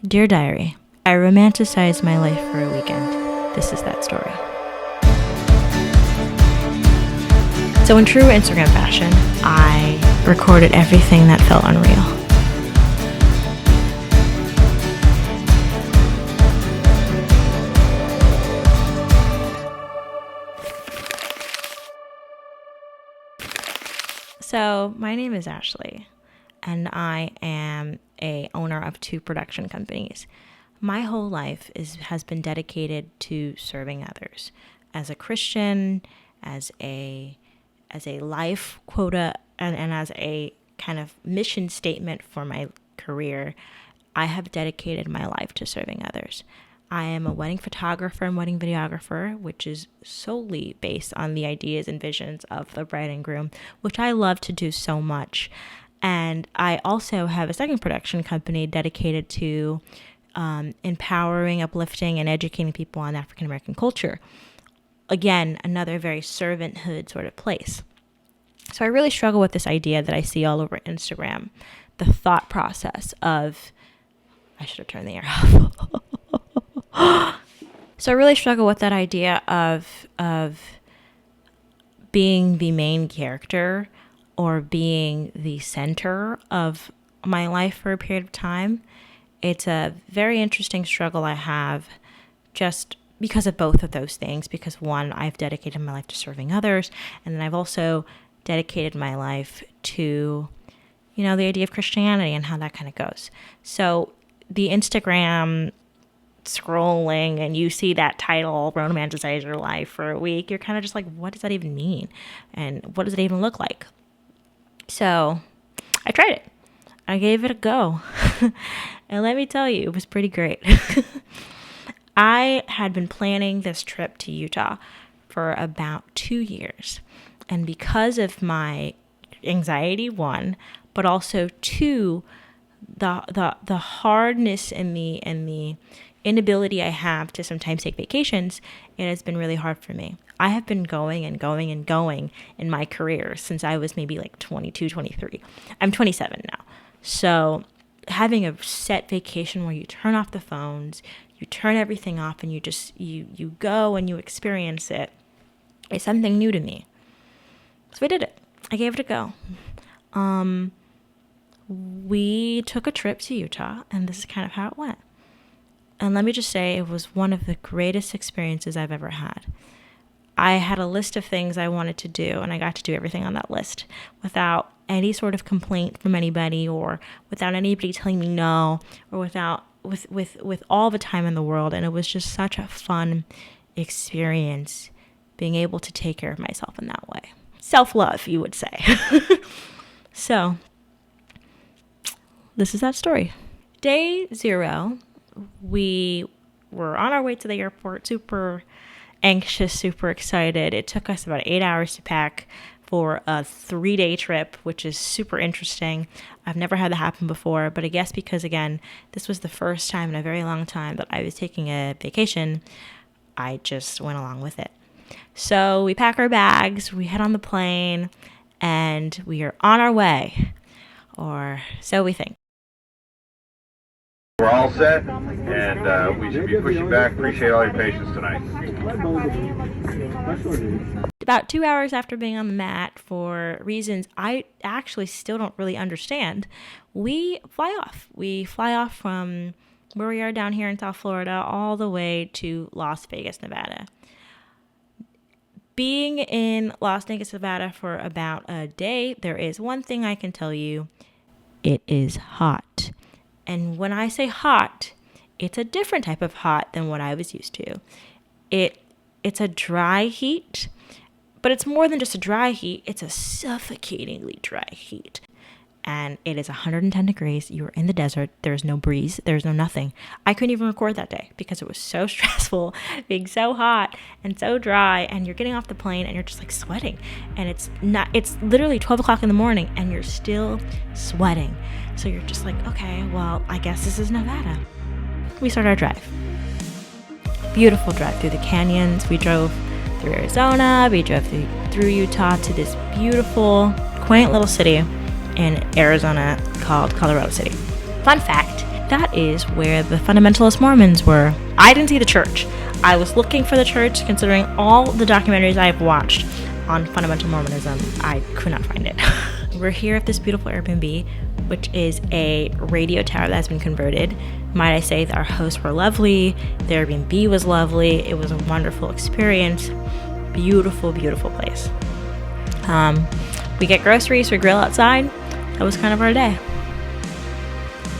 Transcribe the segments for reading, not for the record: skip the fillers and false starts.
Dear Diary, I romanticized my life for a weekend. This is that story. So in true Instagram fashion, I recorded everything that felt unreal. So my name is Ashley, and I am a owner of 2 production companies. My whole life has been dedicated to serving others. As a Christian, as a life quota, and as a kind of mission statement for my career, I have dedicated my life to serving others. I am a wedding photographer and wedding videographer, which is solely based on the ideas and visions of the bride and groom, which I love to do so much. And I also have a second production company dedicated to empowering, uplifting, and educating people on African American culture. Again, another very servanthood sort of place. So I really struggle with this idea that I see all over Instagram, the thought process of, I should have turned the air off. So I really struggle with that idea of being the main character or being the center of my life for a period of time. It's a very interesting struggle I have just because of both of those things. Because one, I've dedicated my life to serving others, and then I've also dedicated my life to, the idea of Christianity and how that kind of goes. So the Instagram scrolling and you see that title, romanticize your life for a week, you're kind of just like, what does that even mean? And what does it even look like? So I tried it. I gave it a go. And let me tell you, it was pretty great. I had been planning this trip to Utah for about 2 years. And because of my anxiety, 1, but also 2, the hardness and the inability I have to sometimes take vacations, it has been really hard for me. I have been going and going and going in my career since I was maybe like 22, 23. I'm 27 now. So having a set vacation where you turn off the phones, you turn everything off, and you go and you experience it, is something new to me. So I did it. I gave it a go. We took a trip to Utah, and this is kind of how it went. And let me just say, it was one of the greatest experiences I've ever had. I had a list of things I wanted to do, and I got to do everything on that list without any sort of complaint from anybody, or without anybody telling me no, or with all the time in the world. And it was just such a fun experience being able to take care of myself in that way. Self-love, you would say. So this is that story. Day 0, we were on our way to the airport, super anxious, super excited. It took us about 8 hours to pack for a 3-day trip, which is super interesting. I've never had that happen before, but I guess because, again, this was the first time in a very long time that I was taking a vacation, I just went along with it. So we pack our bags, we head on the plane, and we are on our way, or so we think. We're all set, and we should be pushing back. Appreciate all your patience tonight. About 2 hours after being on the mat, for reasons I actually still don't really understand, we fly off. We fly off from where we are down here in South Florida all the way to Las Vegas, Nevada. Being in Las Vegas, Nevada for about a day, there is one thing I can tell you. It is hot. And when I say hot, it's a different type of hot than what I was used to. It's a dry heat, but it's more than just a dry heat. It's a suffocatingly dry heat. And it is 110 degrees. You're in the desert. There's no breeze. There's no nothing. I couldn't even record that day because it was so stressful, being so hot and so dry. And you're getting off the plane and you're just like sweating. And it's literally 12 o'clock in the morning and you're still sweating. So you're just like, okay, well, I guess this is Nevada. We start our drive. Beautiful drive through the canyons. We drove through Arizona. We drove through Utah to this beautiful, quaint little city in Arizona called Colorado City. Fun fact, that is where the fundamentalist Mormons were. I didn't see the church. I was looking for the church, considering all the documentaries I've watched on fundamental Mormonism. I could not find it. We're here at this beautiful Airbnb, which is a radio tower that has been converted. Might I say that our hosts were lovely, the Airbnb was lovely, it was a wonderful experience. Beautiful, beautiful place. We get groceries, we grill outside. That was kind of our day.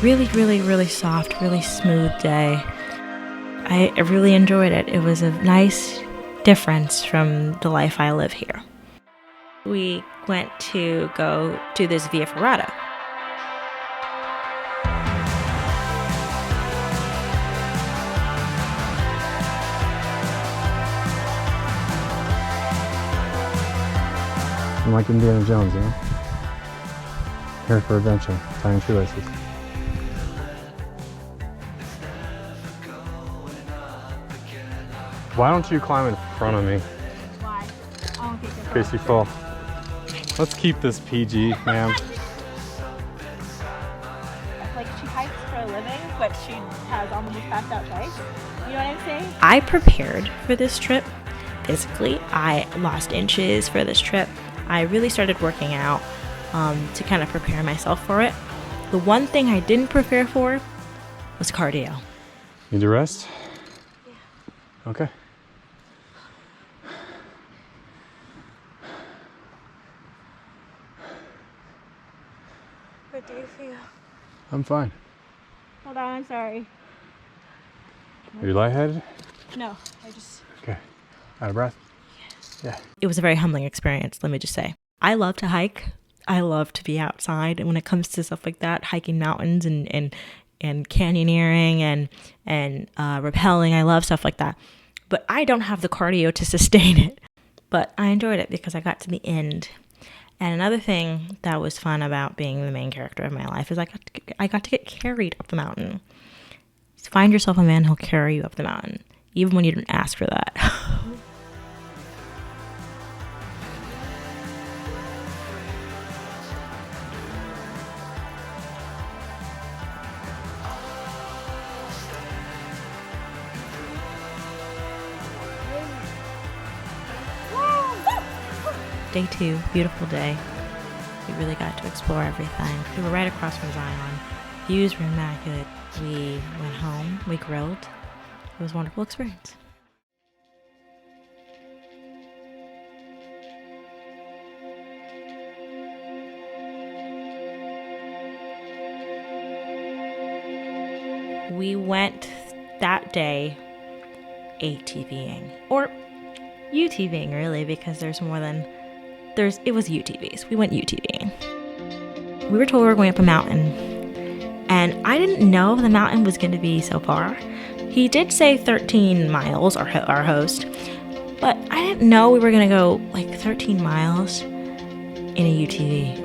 Really, really, really soft, really smooth day. I really enjoyed it. It was a nice difference from the life I live here. We went to go to this Via Ferrata. I'm like Indiana Jones, you know? Here for adventure, tying shoelaces. Why don't you climb in front of me? Why? In case you fall. Let's keep this PG, ma'am. Like, she hikes for a living, but she has almost passed out twice. You know what I'm saying? I prepared for this trip. Physically, I lost inches for this trip. I really started working out to kind of prepare myself for it. The one thing I didn't prepare for was cardio. Need to rest? Yeah. Okay. What do you feel? I'm fine. Hold on, I'm sorry. Are you lightheaded? No, I just... Okay. Out of breath? Yeah. It was a very humbling experience, let me just say. I love to hike. I love to be outside. And when it comes to stuff like that, hiking mountains and canyoneering and rappelling, I love stuff like that. But I don't have the cardio to sustain it. But I enjoyed it because I got to the end. And another thing that was fun about being the main character of my life is I got to get carried up the mountain. Find yourself a man who'll carry you up the mountain, even when you didn't ask for that. Day 2, beautiful day. We really got to explore everything. We were right across from Zion. Views were immaculate. We went home, we grilled. It was a wonderful experience. We went that day ATVing, or UTVing really, because it was UTVs. We went UTVing. We were told we were going up a mountain, and I didn't know the mountain was going to be so far. He did say 13 miles, our host, but I didn't know we were going to go like 13 miles in a UTV.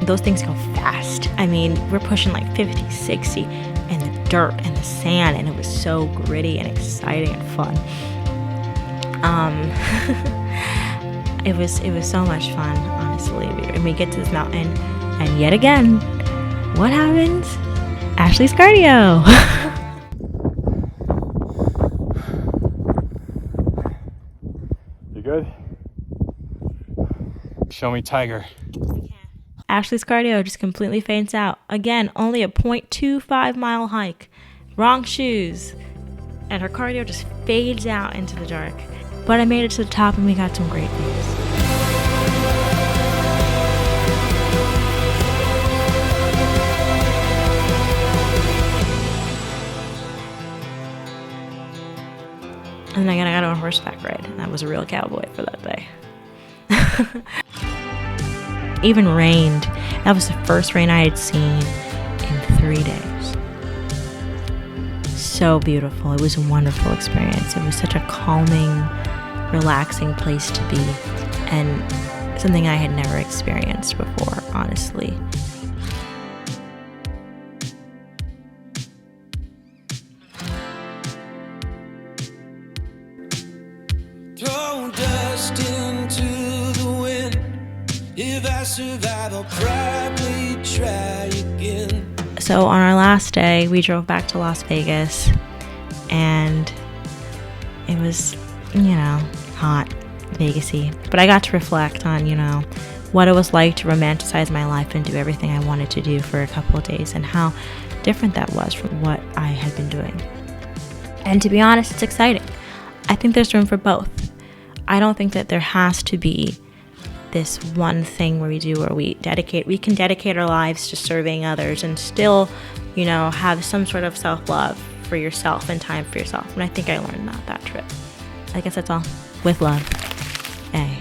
Those things go fast. I mean, we're pushing like 50, 60 in the dirt and the sand, and it was so gritty and exciting and fun. It was so much fun, honestly. We get to this mountain, and yet again, what happens? Ashley's cardio. You good? Show me tiger. Ashley's cardio just completely faints out. Again, only a 0.25 mile hike. Wrong shoes. And her cardio just fades out into the dark. But I made it to the top and we got some great views. And then I got on a horseback ride, and I was a real cowboy for that day. Even rained. That was the first rain I had seen in 3 days. So beautiful. It was a wonderful experience. It was such a calming, relaxing place to be, and something I had never experienced before, honestly. Throw dust into the wind. If I survive, I'll probably try again. So on our last day, we drove back to Las Vegas, and it was, hot, Vegas-y. But I got to reflect on, what it was like to romanticize my life and do everything I wanted to do for a couple of days, and how different that was from what I had been doing. And to be honest, it's exciting. I think there's room for both. I don't think that there has to be this one thing where we can dedicate our lives to serving others and still, have some sort of self-love for yourself and time for yourself. And I think I learned that trip. I guess that's all. With love. A.